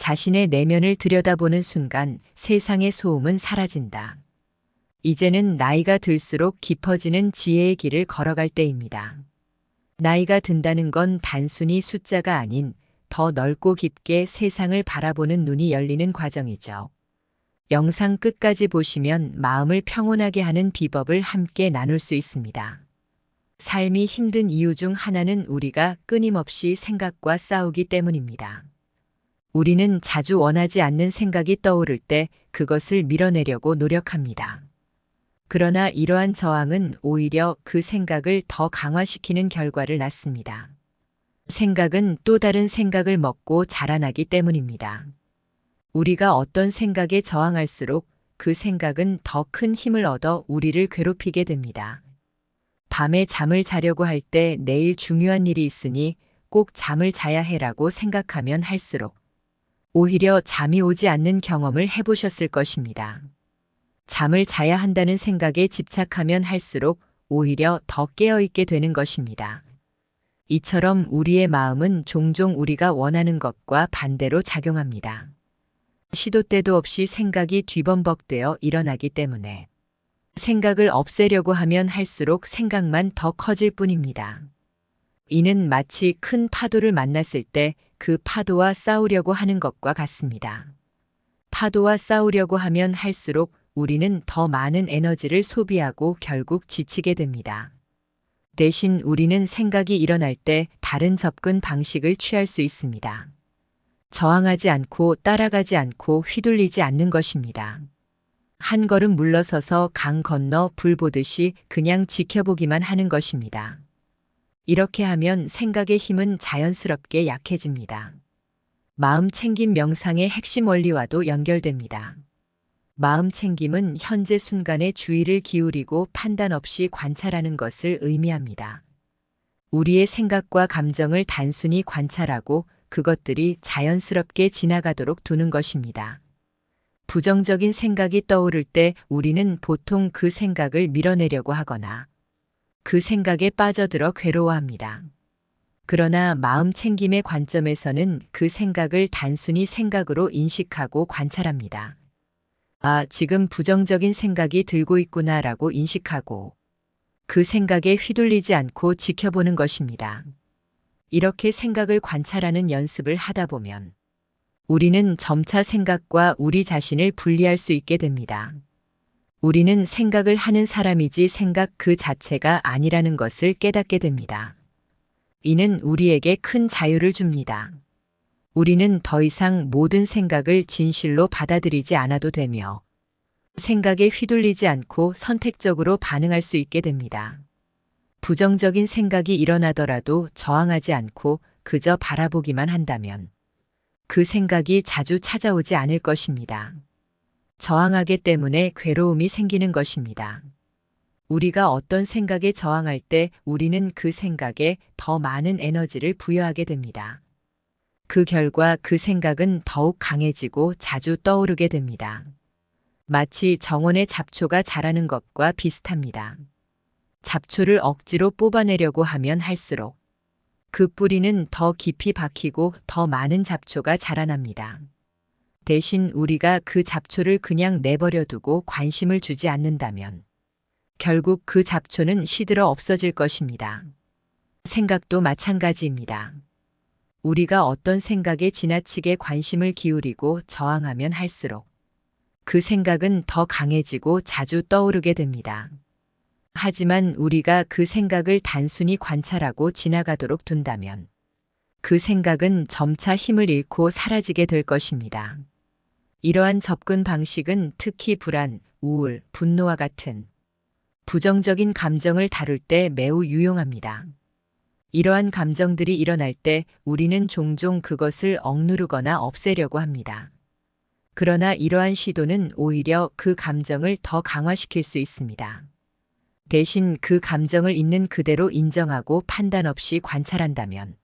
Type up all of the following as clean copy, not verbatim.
자신의 내면을 들여다보는 순간 세상의 소음은 사라진다. 이제는 나이가 들수록 깊어지는 지혜의 길을 걸어갈 때입니다. 나이가 든다는 건 단순히 숫자가 아닌 더 넓고 깊게 세상을 바라보는 눈이 열리는 과정이죠. 영상 끝까지 보시면 마음을 평온하게 하는 비법을 함께 나눌 수 있습니다. 삶이 힘든 이유 중 하나는 우리가 끊임없이 생각과 싸우기 때문입니다. 우리는 자주 원하지 않는 생각이 떠오를 때 그것을 밀어내려고 노력합니다. 그러나 이러한 저항은 오히려 그 생각을 더 강화시키는 결과를 낳습니다. 생각은 또 다른 생각을 먹고 자라나기 때문입니다. 우리가 어떤 생각에 저항할수록 그 생각은 더 큰 힘을 얻어 우리를 괴롭히게 됩니다. 밤에 잠을 자려고 할 때 내일 중요한 일이 있으니 꼭 잠을 자야 해라고 생각하면 할수록 오히려 잠이 오지 않는 경험을 해보셨을 것입니다. 잠을 자야 한다는 생각에 집착하면 할수록 오히려 더 깨어있게 되는 것입니다. 이처럼 우리의 마음은 종종 우리가 원하는 것과 반대로 작용합니다. 시도 때도 없이 생각이 뒤범벅되어 일어나기 때문에 생각을 없애려고 하면 할수록 생각만 더 커질 뿐입니다. 이는 마치 큰 파도를 만났을 때 그 파도와 싸우려고 하는 것과 같습니다. 파도와 싸우려고 하면 할수록 우리는 더 많은 에너지를 소비하고 결국 지치게 됩니다. 대신 우리는 생각이 일어날 때 다른 접근 방식을 취할 수 있습니다. 저항하지 않고 따라가지 않고 휘둘리지 않는 것입니다. 한 걸음 물러서서 강 건너 불 보듯이 그냥 지켜보기만 하는 것입니다. 이렇게 하면 생각의 힘은 자연스럽게 약해집니다. 마음 챙김 명상의 핵심 원리와도 연결됩니다. 마음 챙김은 현재 순간에 주의를 기울이고 판단 없이 관찰하는 것을 의미합니다. 우리의 생각과 감정을 단순히 관찰하고 그것들이 자연스럽게 지나가도록 두는 것입니다. 부정적인 생각이 떠오를 때 우리는 보통 그 생각을 밀어내려고 하거나 그 생각에 빠져들어 괴로워합니다. 그러나 마음 챙김의 관점에서는 그 생각을 단순히 생각으로 인식하고 관찰합니다. 아, 지금 부정적인 생각이 들고 있구나라고 인식하고 그 생각에 휘둘리지 않고 지켜보는 것입니다. 이렇게 생각을 관찰하는 연습을 하다 보면 우리는 점차 생각과 우리 자신을 분리할 수 있게 됩니다. 우리는 생각을 하는 사람이지 생각 그 자체가 아니라는 것을 깨닫게 됩니다. 이는 우리에게 큰 자유를 줍니다. 우리는 더 이상 모든 생각을 진실로 받아들이지 않아도 되며 생각에 휘둘리지 않고 선택적으로 반응할 수 있게 됩니다. 부정적인 생각이 일어나더라도 저항하지 않고 그저 바라보기만 한다면 그 생각이 자주 찾아오지 않을 것입니다. 저항하기 때문에 괴로움이 생기는 것입니다. 우리가 어떤 생각에 저항할 때 우리는 그 생각에 더 많은 에너지를 부여하게 됩니다. 그 결과 그 생각은 더욱 강해지고 자주 떠오르게 됩니다. 마치 정원에 잡초가 자라는 것과 비슷합니다. 잡초를 억지로 뽑아내려고 하면 할수록 그 뿌리는 더 깊이 박히고 더 많은 잡초가 자라납니다. 대신 우리가 그 잡초를 그냥 내버려 두고 관심을 주지 않는다면 결국 그 잡초는 시들어 없어질 것입니다. 생각도 마찬가지입니다. 우리가 어떤 생각에 지나치게 관심을 기울이고 저항하면 할수록 그 생각은 더 강해지고 자주 떠오르게 됩니다. 하지만 우리가 그 생각을 단순히 관찰하고 지나가도록 둔다면 그 생각은 점차 힘을 잃고 사라지게 될 것입니다. 이러한 접근 방식은 특히 불안, 우울, 분노와 같은 부정적인 감정을 다룰 때 매우 유용합니다. 이러한 감정들이 일어날 때 우리는 종종 그것을 억누르거나 없애려고 합니다. 그러나 이러한 시도는 오히려 그 감정을 더 강화시킬 수 있습니다. 대신 그 감정을 있는 그대로 인정하고 판단 없이 관찰한다면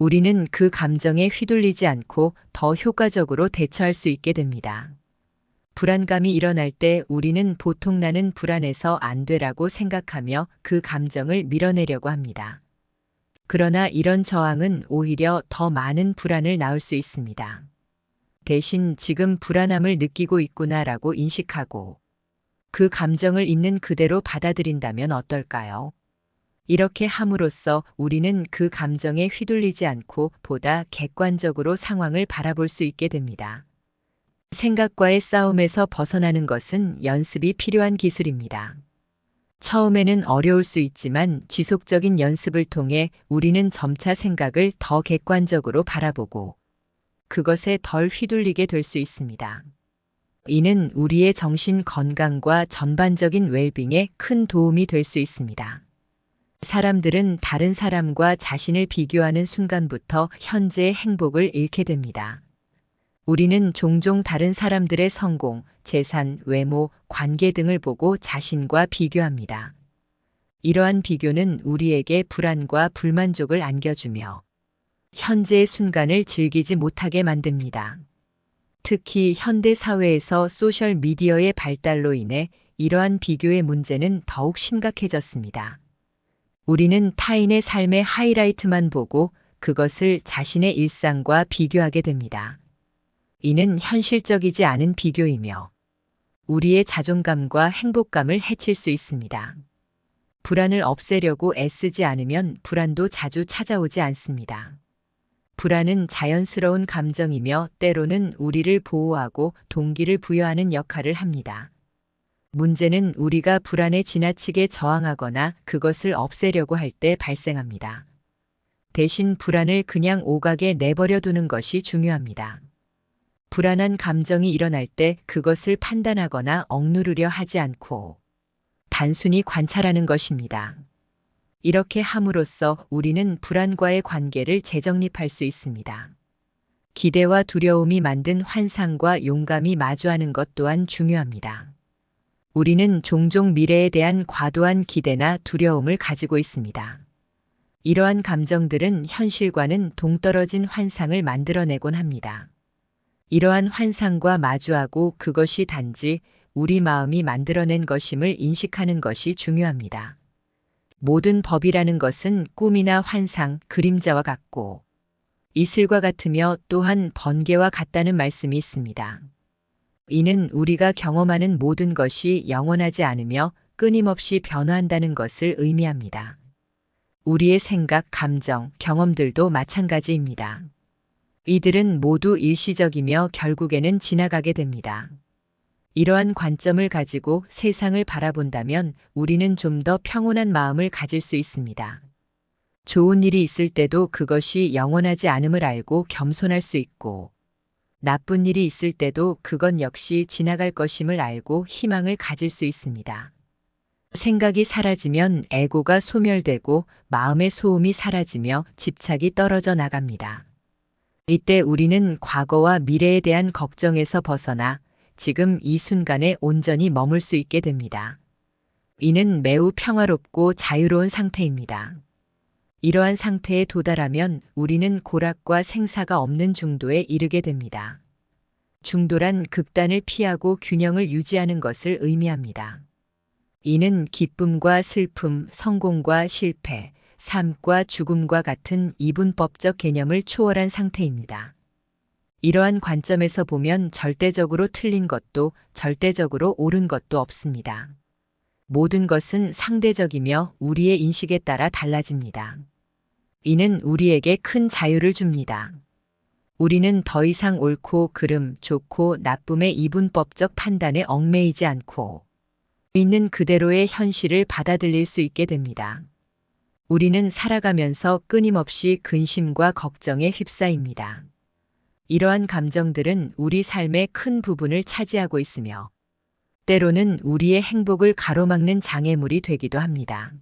우리는 그 감정에 휘둘리지 않고 더 효과적으로 대처할 수 있게 됩니다. 불안감이 일어날 때 우리는 보통 나는 불안해서 안 되라고 생각하며 그 감정을 밀어내려고 합니다. 그러나 이런 저항은 오히려 더 많은 불안을 낳을 수 있습니다. 대신 지금 불안함을 느끼고 있구나라고 인식하고 그 감정을 있는 그대로 받아들인다면 어떨까요? 이렇게 함으로써 우리는 그 감정에 휘둘리지 않고 보다 객관적으로 상황을 바라볼 수 있게 됩니다. 생각과의 싸움에서 벗어나는 것은 연습이 필요한 기술입니다. 처음에는 어려울 수 있지만 지속적인 연습을 통해 우리는 점차 생각을 더 객관적으로 바라보고 그것에 덜 휘둘리게 될 수 있습니다. 이는 우리의 정신 건강과 전반적인 웰빙에 큰 도움이 될 수 있습니다. 사람들은 다른 사람과 자신을 비교하는 순간부터 현재의 행복을 잃게 됩니다. 우리는 종종 다른 사람들의 성공, 재산, 외모, 관계 등을 보고 자신과 비교합니다. 이러한 비교는 우리에게 불안과 불만족을 안겨주며 현재의 순간을 즐기지 못하게 만듭니다. 특히 현대 사회에서 소셜 미디어의 발달로 인해 이러한 비교의 문제는 더욱 심각해졌습니다. 우리는 타인의 삶의 하이라이트만 보고 그것을 자신의 일상과 비교하게 됩니다. 이는 현실적이지 않은 비교이며 우리의 자존감과 행복감을 해칠 수 있습니다. 불안을 없애려고 애쓰지 않으면 불안도 자주 찾아오지 않습니다. 불안은 자연스러운 감정이며 때로는 우리를 보호하고 동기를 부여하는 역할을 합니다. 문제는 우리가 불안에 지나치게 저항하거나 그것을 없애려고 할 때 발생합니다. 대신 불안을 그냥 오가게 내버려 두는 것이 중요합니다. 불안한 감정이 일어날 때 그것을 판단하거나 억누르려 하지 않고 단순히 관찰하는 것입니다. 이렇게 함으로써 우리는 불안과의 관계를 재정립할 수 있습니다. 기대와 두려움이 만든 환상과 용감히 마주하는 것 또한 중요합니다. 우리는 종종 미래에 대한 과도한 기대나 두려움을 가지고 있습니다. 이러한 감정들은 현실과는 동떨어진 환상을 만들어내곤 합니다. 이러한 환상과 마주하고 그것이 단지 우리 마음이 만들어낸 것임을 인식하는 것이 중요합니다. 모든 법이라는 것은 꿈이나 환상, 그림자와 같고 이슬과 같으며 또한 번개와 같다는 말씀이 있습니다. 이는 우리가 경험하는 모든 것이 영원하지 않으며 끊임없이 변화한다는 것을 의미합니다. 우리의 생각, 감정, 경험들도 마찬가지입니다. 이들은 모두 일시적이며 결국에는 지나가게 됩니다. 이러한 관점을 가지고 세상을 바라본다면 우리는 좀 더 평온한 마음을 가질 수 있습니다. 좋은 일이 있을 때도 그것이 영원하지 않음을 알고 겸손할 수 있고, 나쁜 일이 있을 때도 그건 역시 지나갈 것임을 알고 희망을 가질 수 있습니다. 생각이 사라지면 에고가 소멸되고 마음의 소음이 사라지며 집착이 떨어져 나갑니다. 이때 우리는 과거와 미래에 대한 걱정에서 벗어나 지금 이 순간에 온전히 머물 수 있게 됩니다. 이는 매우 평화롭고 자유로운 상태입니다. 이러한 상태에 도달하면 우리는 고락과 생사가 없는 중도에 이르게 됩니다. 중도란 극단을 피하고 균형을 유지하는 것을 의미합니다. 이는 기쁨과 슬픔, 성공과 실패, 삶과 죽음과 같은 이분법적 개념을 초월한 상태입니다. 이러한 관점에서 보면 절대적으로 틀린 것도 절대적으로 옳은 것도 없습니다. 모든 것은 상대적이며 우리의 인식에 따라 달라집니다. 이는 우리에게 큰 자유를 줍니다. 우리는 더 이상 옳고 그름, 좋고 나쁨의 이분법적 판단에 얽매이지 않고 있는 그대로의 현실을 받아들일 수 있게 됩니다. 우리는 살아가면서 끊임없이 근심과 걱정에 휩싸입니다. 이러한 감정들은 우리 삶의 큰 부분을 차지하고 있으며 때로는 우리의 행복을 가로막는 장애물이 되기도 합니다.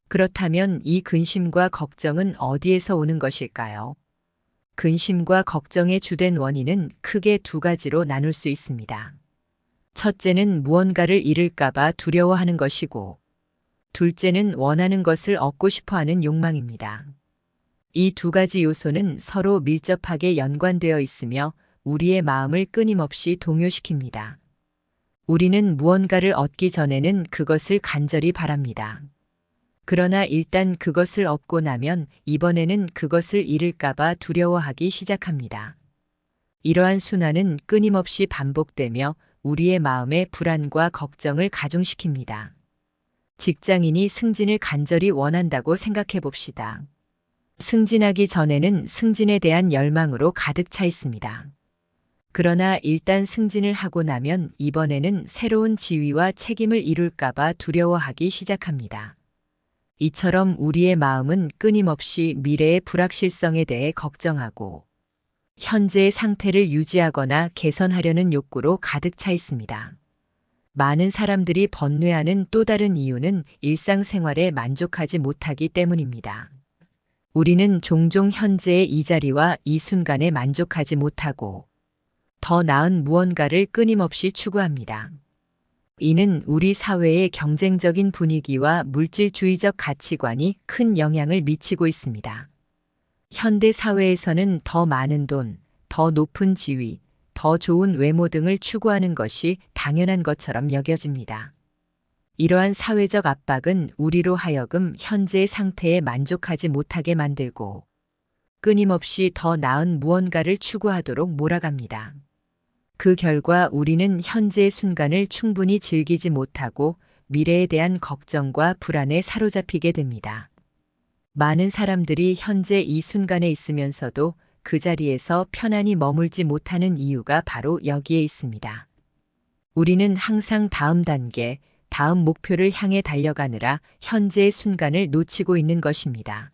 그렇다면 이 근심과 걱정은 어디에서 오는 것일까요? 근심과 걱정의 주된 원인은 크게 두 가지로 나눌 수 있습니다. 첫째는 무언가를 잃을까봐 두려워하는 것이고, 둘째는 원하는 것을 얻고 싶어 하는 욕망입니다. 이 두 가지 요소는 서로 밀접하게 연관되어 있으며 우리의 마음을 끊임없이 동요시킵니다. 우리는 무언가를 얻기 전에는 그것을 간절히 바랍니다. 그러나 일단 그것을 얻고 나면 이번에는 그것을 잃을까봐 두려워하기 시작합니다. 이러한 순환은 끊임없이 반복되며 우리의 마음의 불안과 걱정을 가중시킵니다. 직장인이 승진을 간절히 원한다고 생각해 봅시다. 승진하기 전에는 승진에 대한 열망으로 가득 차 있습니다. 그러나 일단 승진을 하고 나면 이번에는 새로운 지위와 책임을 이룰까봐 두려워하기 시작합니다. 이처럼 우리의 마음은 끊임없이 미래의 불확실성에 대해 걱정하고 현재의 상태를 유지하거나 개선하려는 욕구로 가득 차 있습니다. 많은 사람들이 번뇌하는 또 다른 이유는 일상생활에 만족하지 못하기 때문입니다. 우리는 종종 현재의 이 자리와 이 순간에 만족하지 못하고 더 나은 무언가를 끊임없이 추구합니다. 이는 우리 사회의 경쟁적인 분위기와 물질주의적 가치관이 큰 영향을 미치고 있습니다. 현대 사회에서는 더 많은 돈, 더 높은 지위, 더 좋은 외모 등을 추구하는 것이 당연한 것처럼 여겨집니다. 이러한 사회적 압박은 우리로 하여금 현재의 상태에 만족하지 못하게 만들고 끊임없이 더 나은 무언가를 추구하도록 몰아갑니다. 그 결과 우리는 현재의 순간을 충분히 즐기지 못하고 미래에 대한 걱정과 불안에 사로잡히게 됩니다. 많은 사람들이 현재 이 순간에 있으면서도 그 자리에서 편안히 머물지 못하는 이유가 바로 여기에 있습니다. 우리는 항상 다음 단계, 다음 목표를 향해 달려가느라 현재의 순간을 놓치고 있는 것입니다.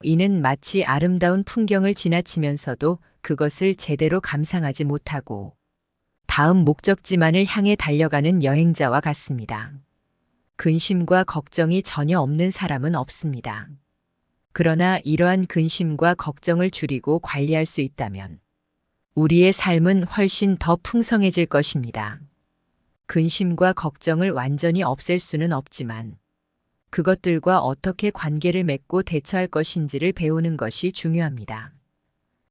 이는 마치 아름다운 풍경을 지나치면서도 그것을 제대로 감상하지 못하고 다음 목적지만을 향해 달려가는 여행자와 같습니다. 근심과 걱정이 전혀 없는 사람은 없습니다. 그러나 이러한 근심과 걱정을 줄이고 관리할 수 있다면 우리의 삶은 훨씬 더 풍성해질 것입니다. 근심과 걱정을 완전히 없앨 수는 없지만 그것들과 어떻게 관계를 맺고 대처할 것인지를 배우는 것이 중요합니다.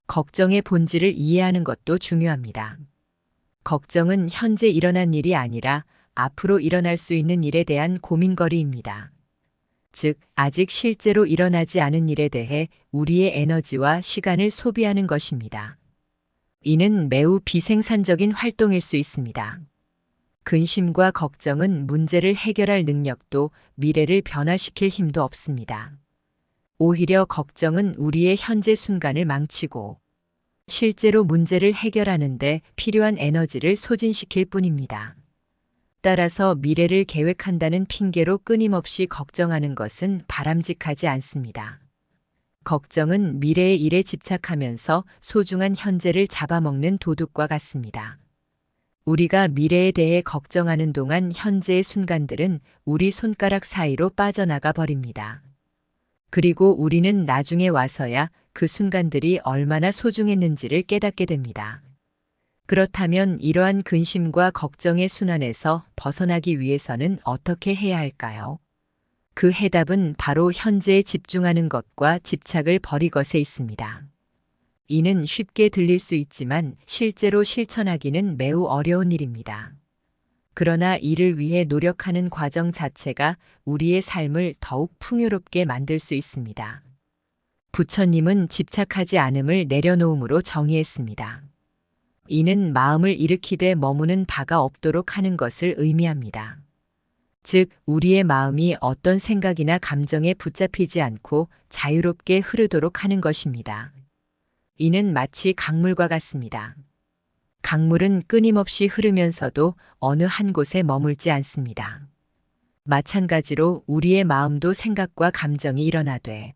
걱정의 본질을 이해하는 것도 중요합니다. 걱정은 현재 일어난 일이 아니라 앞으로 일어날 수 있는 일에 대한 고민거리입니다. 즉, 아직 실제로 일어나지 않은 일에 대해 우리의 에너지와 시간을 소비하는 것입니다. 이는 매우 비생산적인 활동일 수 있습니다. 근심과 걱정은 문제를 해결할 능력도 미래를 변화시킬 힘도 없습니다. 오히려 걱정은 우리의 현재 순간을 망치고 실제로 문제를 해결하는데 필요한 에너지를 소진시킬 뿐입니다. 따라서 미래를 계획한다는 핑계로 끊임없이 걱정하는 것은 바람직하지 않습니다. 걱정은 미래의 일에 집착하면서 소중한 현재를 잡아먹는 도둑과 같습니다. 우리가 미래에 대해 걱정하는 동안 현재의 순간들은 우리 손가락 사이로 빠져나가 버립니다. 그리고 우리는 나중에 와서야 그 순간들이 얼마나 소중했는지를 깨닫게 됩니다. 그렇다면 이러한 근심과 걱정의 순환에서 벗어나기 위해서는 어떻게 해야 할까요? 그 해답은 바로 현재에 집중하는 것과 집착을 버리것에 있습니다. 이는 쉽게 들릴 수 있지만 실제로 실천하기는 매우 어려운 일입니다. 그러나 이를 위해 노력하는 과정 자체가 우리의 삶을 더욱 풍요롭게 만들 수 있습니다. 부처님은 집착하지 않음을 내려놓음으로 정의했습니다. 이는 마음을 일으키되 머무는 바가 없도록 하는 것을 의미합니다. 즉, 우리의 마음이 어떤 생각이나 감정에 붙잡히지 않고 자유롭게 흐르도록 하는 것입니다. 이는 마치 강물과 같습니다. 강물은 끊임없이 흐르면서도 어느 한 곳에 머물지 않습니다. 마찬가지로 우리의 마음도 생각과 감정이 일어나되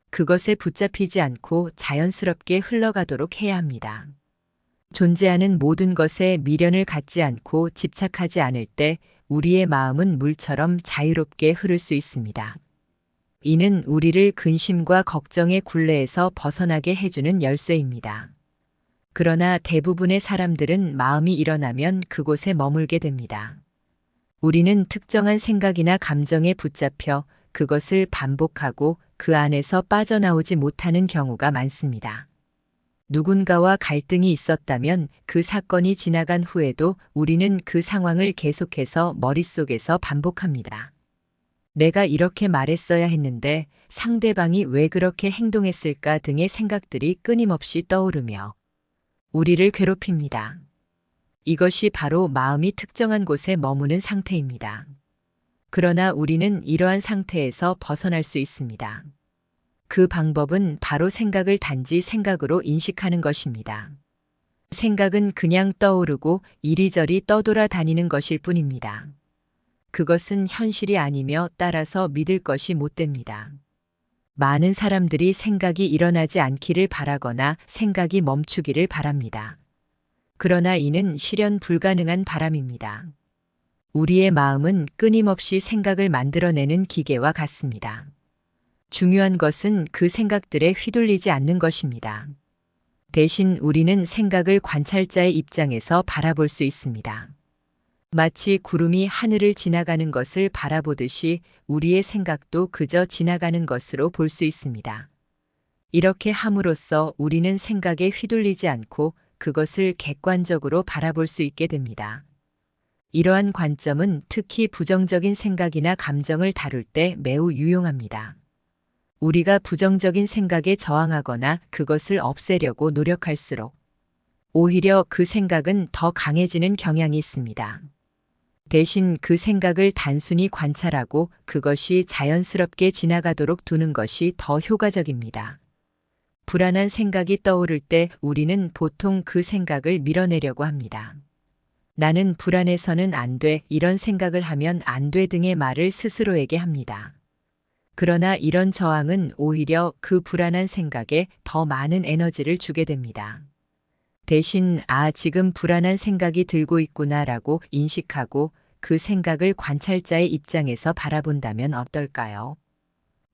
그것에 붙잡히지 않고 자연스럽게 흘러가도록 해야 합니다. 존재하는 모든 것에 미련을 갖지 않고 집착하지 않을 때 우리의 마음은 물처럼 자유롭게 흐를 수 있습니다. 이는 우리를 근심과 걱정의 굴레에서 벗어나게 해주는 열쇠입니다. 그러나 대부분의 사람들은 마음이 일어나면 그곳에 머물게 됩니다. 우리는 특정한 생각이나 감정에 붙잡혀 그것을 반복하고 그 안에서 빠져나오지 못하는 경우가 많습니다. 누군가와 갈등이 있었다면 그 사건이 지나간 후에도 우리는 그 상황을 계속해서 머릿속에서 반복합니다. 내가 이렇게 말했어야 했는데 상대방이 왜 그렇게 행동했을까 등의 생각들이 끊임없이 떠오르며 우리를 괴롭힙니다. 이것이 바로 마음이 특정한 곳에 머무는 상태입니다. 그러나 우리는 이러한 상태에서 벗어날 수 있습니다. 그 방법은 바로 생각을 단지 생각으로 인식하는 것입니다. 생각은 그냥 떠오르고 이리저리 떠돌아 다니는 것일 뿐입니다. 그것은 현실이 아니며 따라서 믿을 것이 못 됩니다. 많은 사람들이 생각이 일어나지 않기를 바라거나 생각이 멈추기를 바랍니다. 그러나 이는 실현 불가능한 바람입니다. 우리의 마음은 끊임없이 생각을 만들어내는 기계와 같습니다. 중요한 것은 그 생각들에 휘둘리지 않는 것입니다. 대신 우리는 생각을 관찰자의 입장에서 바라볼 수 있습니다. 마치 구름이 하늘을 지나가는 것을 바라보듯이 우리의 생각도 그저 지나가는 것으로 볼 수 있습니다. 이렇게 함으로써 우리는 생각에 휘둘리지 않고 그것을 객관적으로 바라볼 수 있게 됩니다. 이러한 관점은 특히 부정적인 생각이나 감정을 다룰 때 매우 유용합니다. 우리가 부정적인 생각에 저항하거나 그것을 없애려고 노력할수록 오히려 그 생각은 더 강해지는 경향이 있습니다. 대신 그 생각을 단순히 관찰하고 그것이 자연스럽게 지나가도록 두는 것이 더 효과적입니다. 불안한 생각이 떠오를 때 우리는 보통 그 생각을 밀어내려고 합니다. 나는 불안해서는 안 돼, 이런 생각을 하면 안 돼 등의 말을 스스로에게 합니다. 그러나 이런 저항은 오히려 그 불안한 생각에 더 많은 에너지를 주게 됩니다. 대신 지금 불안한 생각이 들고 있구나라고 인식하고 그 생각을 관찰자의 입장에서 바라본다면 어떨까요?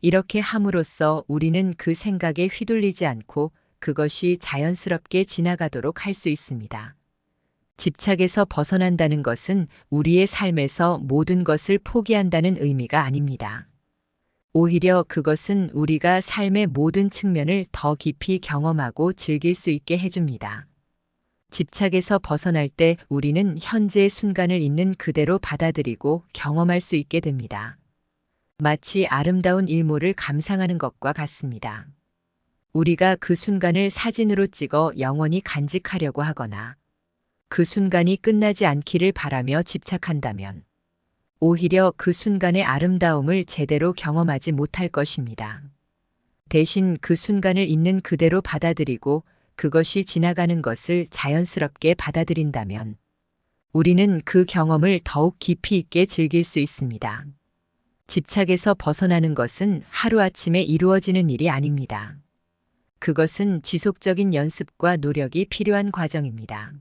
이렇게 함으로써 우리는 그 생각에 휘둘리지 않고 그것이 자연스럽게 지나가도록 할 수 있습니다. 집착에서 벗어난다는 것은 우리의 삶에서 모든 것을 포기한다는 의미가 아닙니다. 오히려 그것은 우리가 삶의 모든 측면을 더 깊이 경험하고 즐길 수 있게 해줍니다. 집착에서 벗어날 때 우리는 현재의 순간을 있는 그대로 받아들이고 경험할 수 있게 됩니다. 마치 아름다운 일몰을 감상하는 것과 같습니다. 우리가 그 순간을 사진으로 찍어 영원히 간직하려고 하거나 그 순간이 끝나지 않기를 바라며 집착한다면 오히려 그 순간의 아름다움을 제대로 경험하지 못할 것입니다. 대신 그 순간을 있는 그대로 받아들이고 그것이 지나가는 것을 자연스럽게 받아들인다면 우리는 그 경험을 더욱 깊이 있게 즐길 수 있습니다. 집착에서 벗어나는 것은 하루아침에 이루어지는 일이 아닙니다. 그것은 지속적인 연습과 노력이 필요한 과정입니다.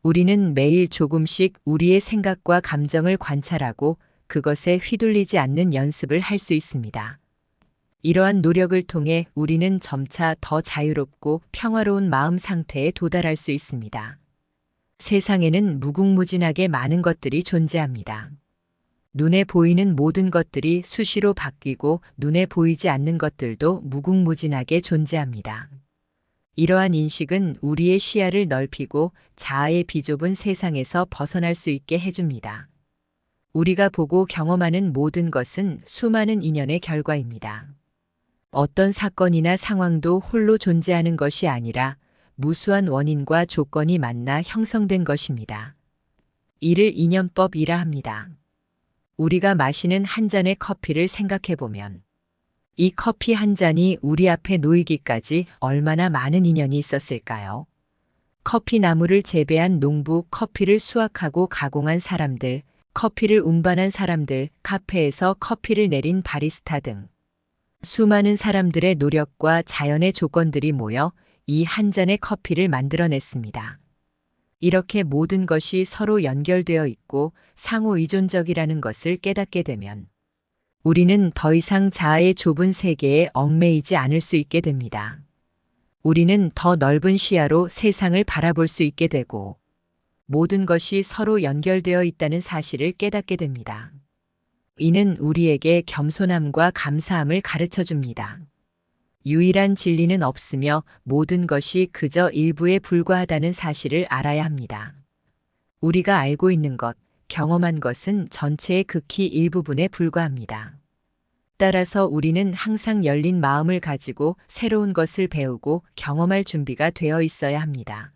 우리는 매일 조금씩 우리의 생각과 감정을 관찰하고 그것에 휘둘리지 않는 연습을 할 수 있습니다. 이러한 노력을 통해 우리는 점차 더 자유롭고 평화로운 마음 상태에 도달할 수 있습니다. 세상에는 무궁무진하게 많은 것들이 존재합니다. 눈에 보이는 모든 것들이 수시로 바뀌고 눈에 보이지 않는 것들도 무궁무진하게 존재합니다. 이러한 인식은 우리의 시야를 넓히고 자아의 비좁은 세상에서 벗어날 수 있게 해줍니다. 우리가 보고 경험하는 모든 것은 수많은 인연의 결과입니다. 어떤 사건이나 상황도 홀로 존재하는 것이 아니라 무수한 원인과 조건이 만나 형성된 것입니다. 이를 인연법이라 합니다. 우리가 마시는 한 잔의 커피를 생각해보면 이 커피 한 잔이 우리 앞에 놓이기까지 얼마나 많은 인연이 있었을까요? 커피 나무를 재배한 농부, 커피를 수확하고 가공한 사람들, 커피를 운반한 사람들, 카페에서 커피를 내린 바리스타 등 수많은 사람들의 노력과 자연의 조건들이 모여 이 한 잔의 커피를 만들어냈습니다. 이렇게 모든 것이 서로 연결되어 있고 상호 의존적이라는 것을 깨닫게 되면 우리는 더 이상 자아의 좁은 세계에 얽매이지 않을 수 있게 됩니다. 우리는 더 넓은 시야로 세상을 바라볼 수 있게 되고 모든 것이 서로 연결되어 있다는 사실을 깨닫게 됩니다. 이는 우리에게 겸손함과 감사함을 가르쳐 줍니다. 유일한 진리는 없으며 모든 것이 그저 일부에 불과하다는 사실을 알아야 합니다. 우리가 알고 있는 것, 경험한 것은 전체의 극히 일부분에 불과합니다. 따라서 우리는 항상 열린 마음을 가지고 새로운 것을 배우고 경험할 준비가 되어 있어야 합니다.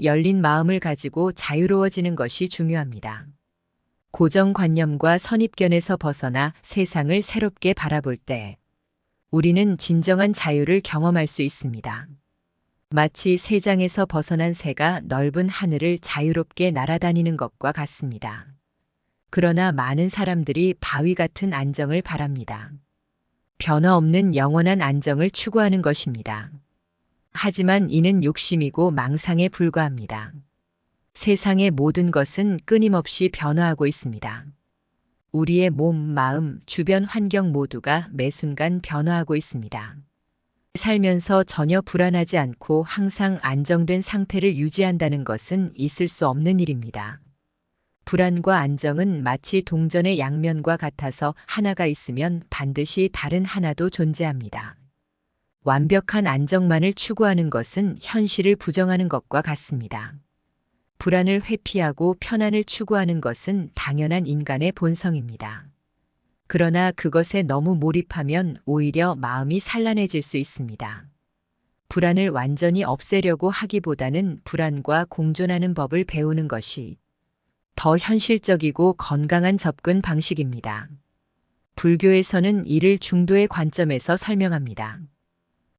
열린 마음을 가지고 자유로워지는 것이 중요합니다. 고정관념과 선입견에서 벗어나 세상을 새롭게 바라볼 때 우리는 진정한 자유를 경험할 수 있습니다. 마치 새장에서 벗어난 새가 넓은 하늘을 자유롭게 날아다니는 것과 같습니다. 그러나 많은 사람들이 바위 같은 안정을 바랍니다. 변화 없는 영원한 안정을 추구하는 것입니다. 하지만 이는 욕심이고 망상에 불과합니다. 세상의 모든 것은 끊임없이 변화하고 있습니다. 우리의 몸, 마음, 주변 환경 모두가 매 순간 변화하고 있습니다. 살면서 전혀 불안하지 않고 항상 안정된 상태를 유지한다는 것은 있을 수 없는 일입니다. 불안과 안정은 마치 동전의 양면과 같아서 하나가 있으면 반드시 다른 하나도 존재합니다. 완벽한 안정만을 추구하는 것은 현실을 부정하는 것과 같습니다. 불안을 회피하고 편안을 추구하는 것은 당연한 인간의 본성입니다. 그러나 그것에 너무 몰입하면 오히려 마음이 산란해질 수 있습니다. 불안을 완전히 없애려고 하기보다는 불안과 공존하는 법을 배우는 것이 더 현실적이고 건강한 접근 방식입니다. 불교에서는 이를 중도의 관점에서 설명합니다.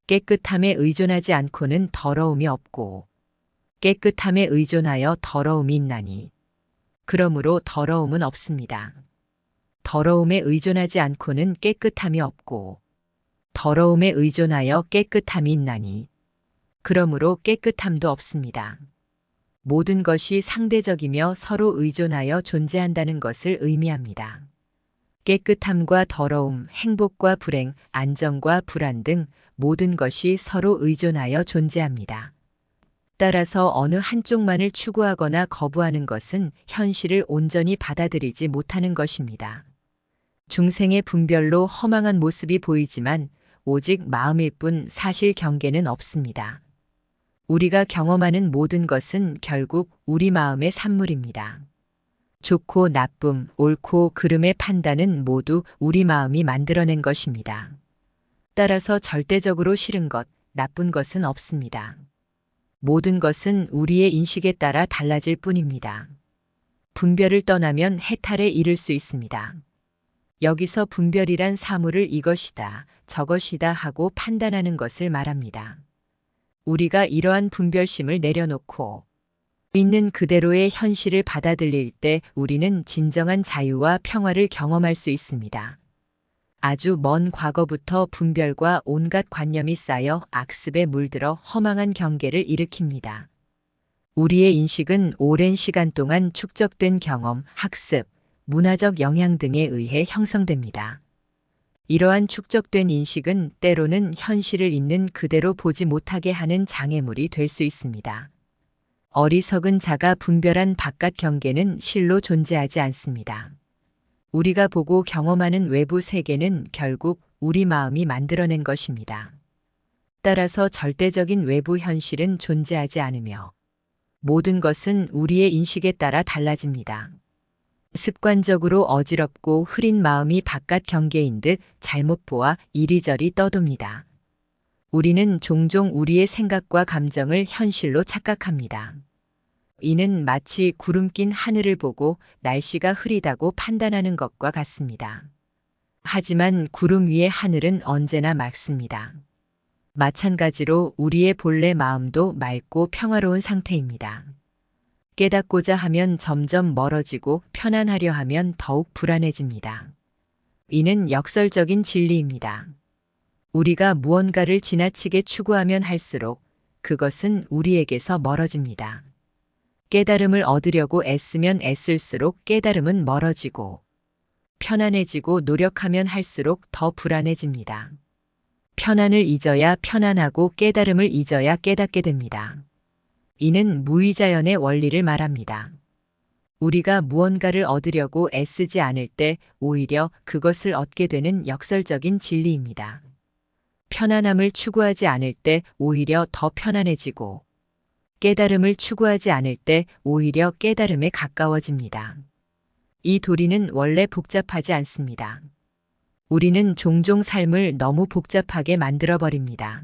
깨끗함에 의존하지 않고는 더러움이 없고 깨끗함에 의존하여 더러움이 있나니 그러므로 더러움은 없습니다. 더러움에 의존하지 않고는 깨끗함이 없고 더러움에 의존하여 깨끗함이 있나니 그러므로 깨끗함도 없습니다. 모든 것이 상대적이며 서로 의존하여 존재한다는 것을 의미합니다. 깨끗함과 더러움, 행복과 불행, 안정과 불안 등 모든 것이 서로 의존하여 존재합니다. 따라서 어느 한쪽만을 추구하거나 거부하는 것은 현실을 온전히 받아들이지 못하는 것입니다. 중생의 분별로 허망한 모습이 보이지만 오직 마음일 뿐 사실 경계는 없습니다. 우리가 경험하는 모든 것은 결국 우리 마음의 산물입니다. 좋고 나쁨, 옳고 그름의 판단은 모두 우리 마음이 만들어낸 것입니다. 따라서 절대적으로 싫은 것, 나쁜 것은 없습니다. 모든 것은 우리의 인식에 따라 달라질 뿐입니다. 분별을 떠나면 해탈에 이를 수 있습니다. 여기서 분별이란 사물을 이것이다, 저것이다 하고 판단하는 것을 말합니다. 우리가 이러한 분별심을 내려놓고 있는 그대로의 현실을 받아들일 때 우리는 진정한 자유와 평화를 경험할 수 있습니다. 아주 먼 과거부터 분별과 온갖 관념이 쌓여 악습에 물들어 허망한 경계를 일으킵니다. 우리의 인식은 오랜 시간 동안 축적된 경험, 학습, 문화적 영향 등에 의해 형성됩니다. 이러한 축적된 인식은 때로는 현실을 있는 그대로 보지 못하게 하는 장애물이 될 수 있습니다. 어리석은 자가 분별한 바깥 경계는 실로 존재하지 않습니다. 우리가 보고 경험하는 외부 세계는 결국 우리 마음이 만들어낸 것입니다. 따라서 절대적인 외부 현실은 존재하지 않으며 모든 것은 우리의 인식에 따라 달라집니다. 습관적으로 어지럽고 흐린 마음이 바깥 경계인 듯 잘못 보아 이리저리 떠돕니다. 우리는 종종 우리의 생각과 감정을 현실로 착각합니다. 이는 마치 구름 낀 하늘을 보고 날씨가 흐리다고 판단하는 것과 같습니다. 하지만 구름 위의 하늘은 언제나 맑습니다. 마찬가지로 우리의 본래 마음도 맑고 평화로운 상태입니다. 깨닫고자 하면 점점 멀어지고 편안하려 하면 더욱 불안해집니다. 이는 역설적인 진리입니다. 우리가 무언가를 지나치게 추구하면 할수록 그것은 우리에게서 멀어집니다. 깨달음을 얻으려고 애쓰면 애쓸수록 깨달음은 멀어지고 편안해지고 노력하면 할수록 더 불안해집니다. 편안을 잊어야 편안하고 깨달음을 잊어야 깨닫게 됩니다. 이는 무의자연의 원리를 말합니다. 우리가 무언가를 얻으려고 애쓰지 않을 때 오히려 그것을 얻게 되는 역설적인 진리입니다. 편안함을 추구하지 않을 때 오히려 더 편안해지고 깨달음을 추구하지 않을 때 오히려 깨달음에 가까워집니다. 이 도리는 원래 복잡하지 않습니다. 우리는 종종 삶을 너무 복잡하게 만들어버립니다.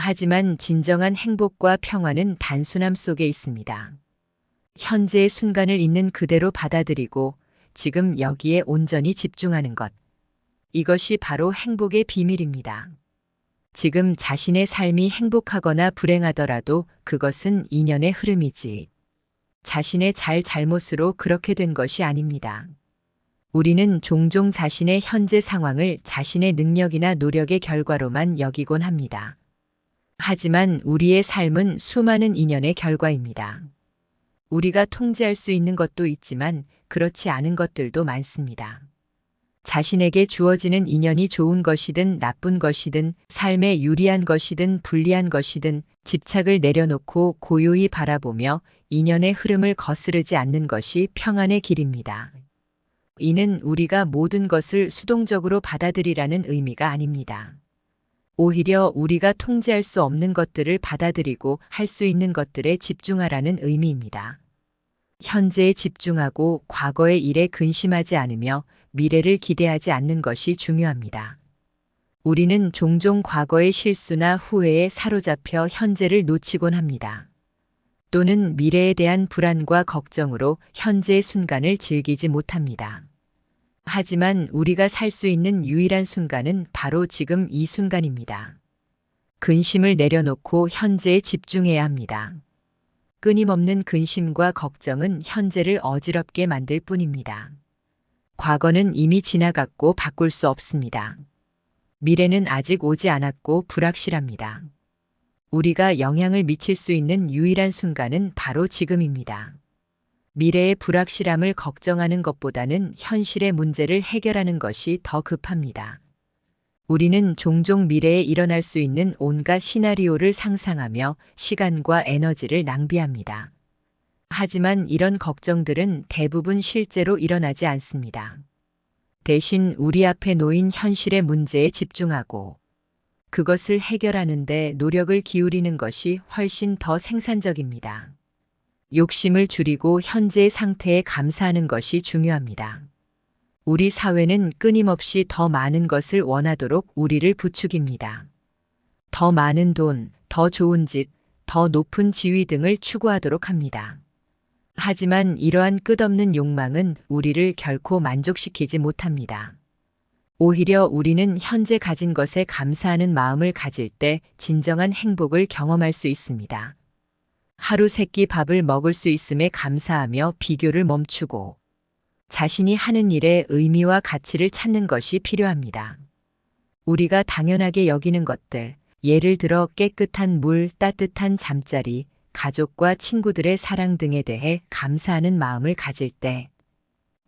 하지만 진정한 행복과 평화는 단순함 속에 있습니다. 현재의 순간을 있는 그대로 받아들이고 지금 여기에 온전히 집중하는 것. 이것이 바로 행복의 비밀입니다. 지금 자신의 삶이 행복하거나 불행하더라도 그것은 인연의 흐름이지. 자신의 잘못으로 그렇게 된 것이 아닙니다. 우리는 종종 자신의 현재 상황을 자신의 능력이나 노력의 결과로만 여기곤 합니다. 하지만 우리의 삶은 수많은 인연의 결과입니다. 우리가 통제할 수 있는 것도 있지만 그렇지 않은 것들도 많습니다. 자신에게 주어지는 인연이 좋은 것이든 나쁜 것이든 삶에 유리한 것이든 불리한 것이든 집착을 내려놓고 고요히 바라보며 인연의 흐름을 거스르지 않는 것이 평안의 길입니다. 이는 우리가 모든 것을 수동적으로 받아들이라는 의미가 아닙니다. 오히려 우리가 통제할 수 없는 것들을 받아들이고 할 수 있는 것들에 집중하라는 의미입니다. 현재에 집중하고 과거의 일에 근심하지 않으며 미래를 기대하지 않는 것이 중요합니다. 우리는 종종 과거의 실수나 후회에 사로잡혀 현재를 놓치곤 합니다. 또는 미래에 대한 불안과 걱정으로 현재의 순간을 즐기지 못합니다. 하지만 우리가 살 수 있는 유일한 순간은 바로 지금 이 순간입니다. 근심을 내려놓고 현재에 집중해야 합니다. 끊임없는 근심과 걱정은 현재를 어지럽게 만들 뿐입니다. 과거는 이미 지나갔고 바꿀 수 없습니다. 미래는 아직 오지 않았고 불확실합니다. 우리가 영향을 미칠 수 있는 유일한 순간은 바로 지금입니다. 미래의 불확실함을 걱정하는 것보다는 현실의 문제를 해결하는 것이 더 급합니다. 우리는 종종 미래에 일어날 수 있는 온갖 시나리오를 상상하며 시간과 에너지를 낭비합니다. 하지만 이런 걱정들은 대부분 실제로 일어나지 않습니다. 대신 우리 앞에 놓인 현실의 문제에 집중하고 그것을 해결하는 데 노력을 기울이는 것이 훨씬 더 생산적입니다. 욕심을 줄이고 현재의 상태에 감사하는 것이 중요합니다. 우리 사회는 끊임없이 더 많은 것을 원하도록 우리를 부추깁니다. 더 많은 돈, 더 좋은 집, 더 높은 지위 등을 추구하도록 합니다. 하지만 이러한 끝없는 욕망은 우리를 결코 만족시키지 못합니다. 오히려 우리는 현재 가진 것에 감사하는 마음을 가질 때 진정한 행복을 경험할 수 있습니다. 하루 세 끼 밥을 먹을 수 있음에 감사하며 비교를 멈추고 자신이 하는 일에 의미와 가치를 찾는 것이 필요합니다. 우리가 당연하게 여기는 것들, 예를 들어 깨끗한 물, 따뜻한 잠자리, 가족과 친구들의 사랑 등에 대해 감사하는 마음을 가질 때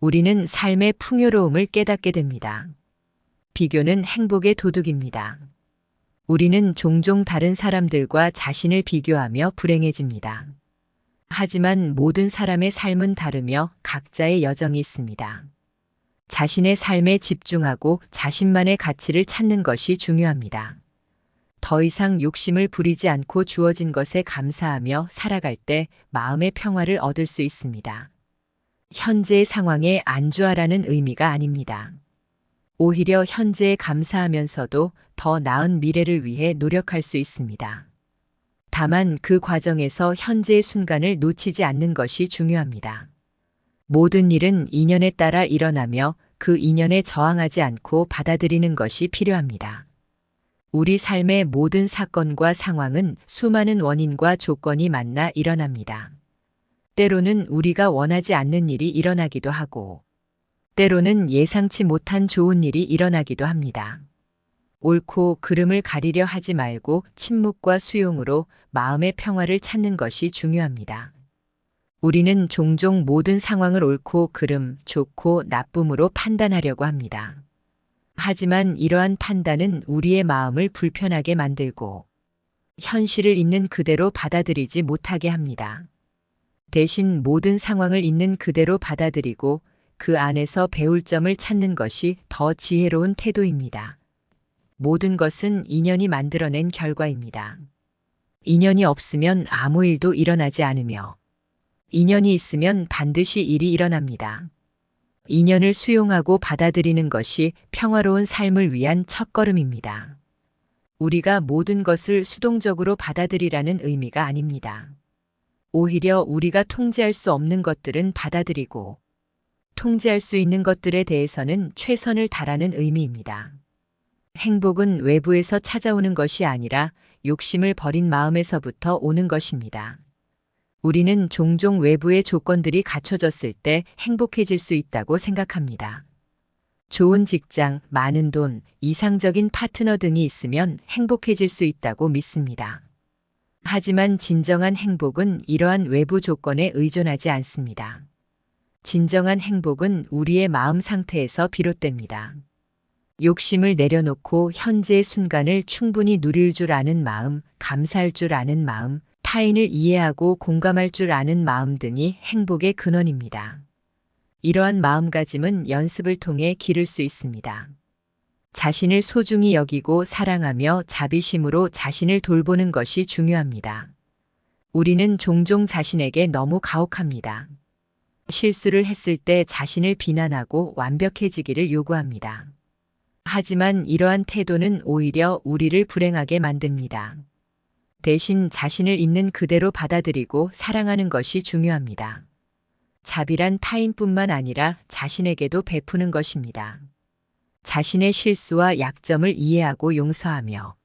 우리는 삶의 풍요로움을 깨닫게 됩니다. 비교는 행복의 도둑입니다. 우리는 종종 다른 사람들과 자신을 비교하며 불행해집니다. 하지만 모든 사람의 삶은 다르며 각자의 여정이 있습니다. 자신의 삶에 집중하고 자신만의 가치를 찾는 것이 중요합니다. 더 이상 욕심을 부리지 않고 주어진 것에 감사하며 살아갈 때 마음의 평화를 얻을 수 있습니다. 현재의 상황에 안주하라는 의미가 아닙니다. 오히려 현재에 감사하면서도 더 나은 미래를 위해 노력할 수 있습니다. 다만 그 과정에서 현재의 순간을 놓치지 않는 것이 중요합니다. 모든 일은 인연에 따라 일어나며 그 인연에 저항하지 않고 받아들이는 것이 필요합니다. 우리 삶의 모든 사건과 상황은 수많은 원인과 조건이 만나 일어납니다. 때로는 우리가 원하지 않는 일이 일어나기도 하고, 때로는 예상치 못한 좋은 일이 일어나기도 합니다. 옳고 그름을 가리려 하지 말고 침묵과 수용으로 마음의 평화를 찾는 것이 중요합니다. 우리는 종종 모든 상황을 옳고 그름, 좋고 나쁨으로 판단하려고 합니다. 하지만 이러한 판단은 우리의 마음을 불편하게 만들고 현실을 있는 그대로 받아들이지 못하게 합니다. 대신 모든 상황을 있는 그대로 받아들이고 그 안에서 배울 점을 찾는 것이 더 지혜로운 태도입니다. 모든 것은 인연이 만들어낸 결과입니다. 인연이 없으면 아무 일도 일어나지 않으며 인연이 있으면 반드시 일이 일어납니다. 인연을 수용하고 받아들이는 것이 평화로운 삶을 위한 첫걸음입니다. 우리가 모든 것을 수동적으로 받아들이라는 의미가 아닙니다. 오히려 우리가 통제할 수 없는 것들은 받아들이고 통제할 수 있는 것들에 대해서는 최선을 다하는 의미입니다. 행복은 외부에서 찾아오는 것이 아니라 욕심을 버린 마음에서부터 오는 것입니다. 우리는 종종 외부의 조건들이 갖춰졌을 때 행복해질 수 있다고 생각합니다. 좋은 직장, 많은 돈, 이상적인 파트너 등이 있으면 행복해질 수 있다고 믿습니다. 하지만 진정한 행복은 이러한 외부 조건에 의존하지 않습니다. 진정한 행복은 우리의 마음 상태에서 비롯됩니다. 욕심을 내려놓고 현재의 순간을 충분히 누릴 줄 아는 마음, 감사할 줄 아는 마음, 타인을 이해하고 공감할 줄 아는 마음 등이 행복의 근원입니다. 이러한 마음가짐은 연습을 통해 기를 수 있습니다. 자신을 소중히 여기고 사랑하며 자비심으로 자신을 돌보는 것이 중요합니다. 우리는 종종 자신에게 너무 가혹합니다. 실수를 했을 때 자신을 비난하고 완벽해지기를 요구합니다. 하지만 이러한 태도는 오히려 우리를 불행하게 만듭니다. 대신 자신을 있는 그대로 받아들이고 사랑하는 것이 중요합니다. 자비란 타인뿐만 아니라 자신에게도 베푸는 것입니다. 자신의 실수와 약점을 이해하고 용서하며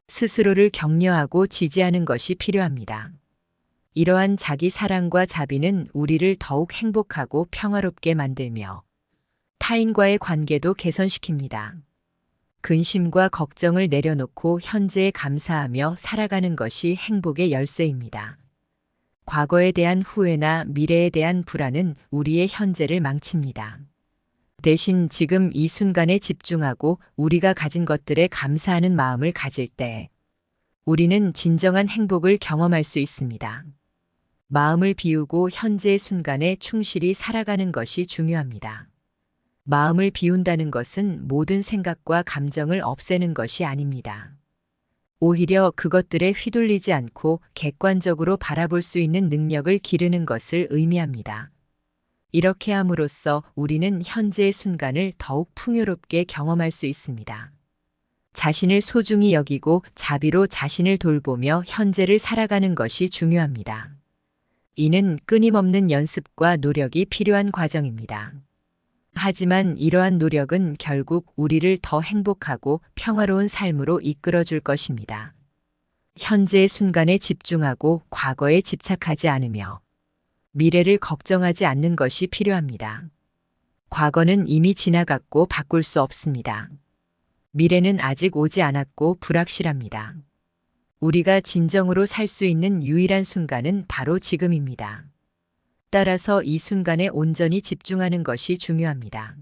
스스로를 격려하고 지지하는 것이 필요합니다. 이러한 자기 사랑과 자비는 우리를 더욱 행복하고 평화롭게 만들며 타인과의 관계도 개선시킵니다. 근심과 걱정을 내려놓고 현재에 감사하며 살아가는 것이 행복의 열쇠입니다. 과거에 대한 후회나 미래에 대한 불안은 우리의 현재를 망칩니다. 대신 지금 이 순간에 집중하고 우리가 가진 것들에 감사하는 마음을 가질 때 우리는 진정한 행복을 경험할 수 있습니다. 마음을 비우고 현재의 순간에 충실히 살아가는 것이 중요합니다. 마음을 비운다는 것은 모든 생각과 감정을 없애는 것이 아닙니다. 오히려 그것들에 휘둘리지 않고 객관적으로 바라볼 수 있는 능력을 기르는 것을 의미합니다. 이렇게 함으로써 우리는 현재의 순간을 더욱 풍요롭게 경험할 수 있습니다. 자신을 소중히 여기고 자비로 자신을 돌보며 현재를 살아가는 것이 중요합니다. 이는 끊임없는 연습과 노력이 필요한 과정입니다. 하지만 이러한 노력은 결국 우리를 더 행복하고 평화로운 삶으로 이끌어 줄 것입니다. 현재의 순간에 집중하고 과거에 집착하지 않으며 미래를 걱정하지 않는 것이 필요합니다. 과거는 이미 지나갔고 바꿀 수 없습니다. 미래는 아직 오지 않았고 불확실합니다. 우리가 진정으로 살 수 있는 유일한 순간은 바로 지금입니다. 따라서 이 순간에 온전히 집중하는 것이 중요합니다.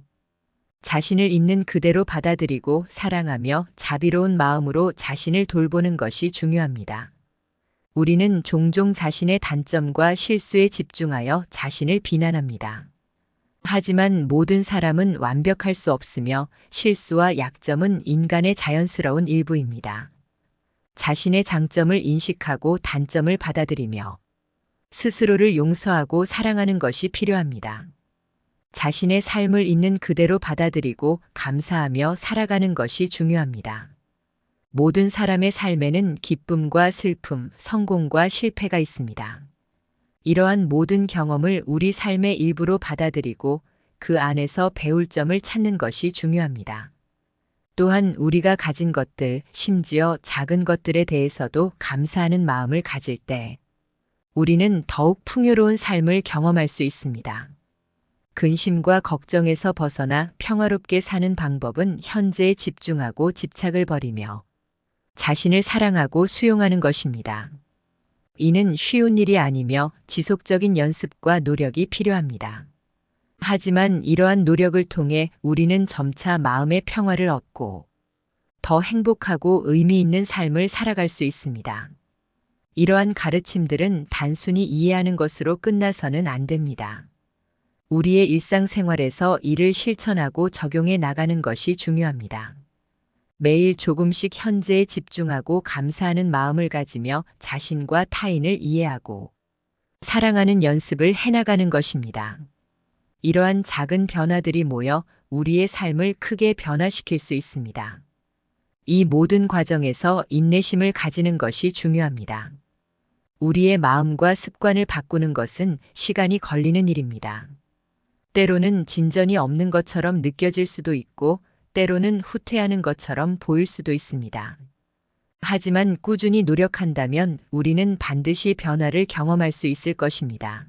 자신을 있는 그대로 받아들이고 사랑하며 자비로운 마음으로 자신을 돌보는 것이 중요합니다. 우리는 종종 자신의 단점과 실수에 집중하여 자신을 비난합니다. 하지만 모든 사람은 완벽할 수 없으며 실수와 약점은 인간의 자연스러운 일부입니다. 자신의 장점을 인식하고 단점을 받아들이며 스스로를 용서하고 사랑하는 것이 필요합니다. 자신의 삶을 있는 그대로 받아들이고 감사하며 살아가는 것이 중요합니다. 모든 사람의 삶에는 기쁨과 슬픔, 성공과 실패가 있습니다. 이러한 모든 경험을 우리 삶의 일부로 받아들이고 그 안에서 배울 점을 찾는 것이 중요합니다. 또한 우리가 가진 것들, 심지어 작은 것들에 대해서도 감사하는 마음을 가질 때 우리는 더욱 풍요로운 삶을 경험할 수 있습니다. 근심과 걱정에서 벗어나 평화롭게 사는 방법은 현재에 집중하고 집착을 버리며 자신을 사랑하고 수용하는 것입니다. 이는 쉬운 일이 아니며 지속적인 연습과 노력이 필요합니다. 하지만 이러한 노력을 통해 우리는 점차 마음의 평화를 얻고 더 행복하고 의미 있는 삶을 살아갈 수 있습니다. 이러한 가르침들은 단순히 이해하는 것으로 끝나서는 안 됩니다. 우리의 일상생활에서 이를 실천하고 적용해 나가는 것이 중요합니다. 매일 조금씩 현재에 집중하고 감사하는 마음을 가지며 자신과 타인을 이해하고 사랑하는 연습을 해나가는 것입니다. 이러한 작은 변화들이 모여 우리의 삶을 크게 변화시킬 수 있습니다. 이 모든 과정에서 인내심을 가지는 것이 중요합니다. 우리의 마음과 습관을 바꾸는 것은 시간이 걸리는 일입니다. 때로는 진전이 없는 것처럼 느껴질 수도 있고, 때로는 후퇴하는 것처럼 보일 수도 있습니다. 하지만 꾸준히 노력한다면 우리는 반드시 변화를 경험할 수 있을 것입니다.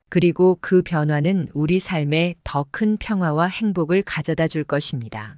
그리고 그 변화는 우리 삶에 더 큰 평화와 행복을 가져다 줄 것입니다.